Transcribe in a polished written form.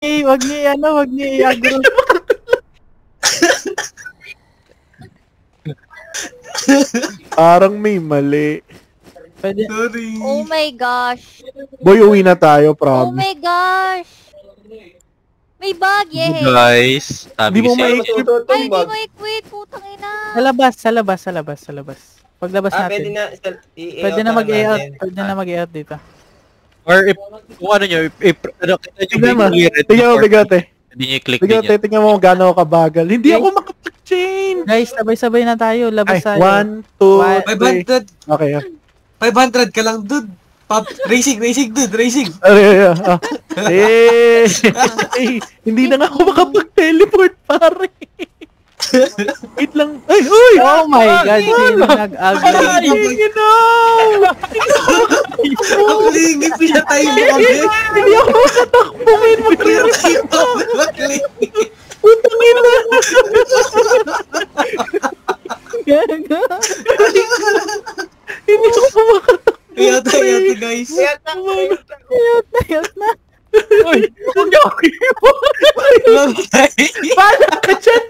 wag niya ano, wag niya i-agro. Parang may mali. Pwede. Sorry. Oh my gosh. Boy, uwi na tayo, Oh promise. my gosh. May bug, yay. Guys, sabi Di mo ko sa'yo. Ay, di mo i-quit, putang ina. Sa labas. Paglabas Pwede natin. na. Pwede na mag-i-out. Pwede na mag-i-out dito. Or if, kung ano nyo, ano, kita nyo Tignan mo, ba yung tignan mo, bigote. Hindi nyo i-click Bigote, din yan. tignan mo kung gaano kabagal. Hindi ako makapag-chain. Guys, sabay-sabay na tayo. Ay, Labas tayo. 1, 2, 3. 500. Okay, 500 ka lang, dude. Racing, dude, racing. Hindi na nga ako makapag-teleport, pare. Wait lang. Ay, uy! Oh my God, sino nag-agro? Maglingip siya tayo mo kami. Hindi ako makatakbo, men. Magre-repeat ako. Maglingip. Putang ina. Gago. Hindi ako makatakbo. Yata, guys. Yat na. Uy, huwag niyo ako iwan. Lang, Bala ka dyan.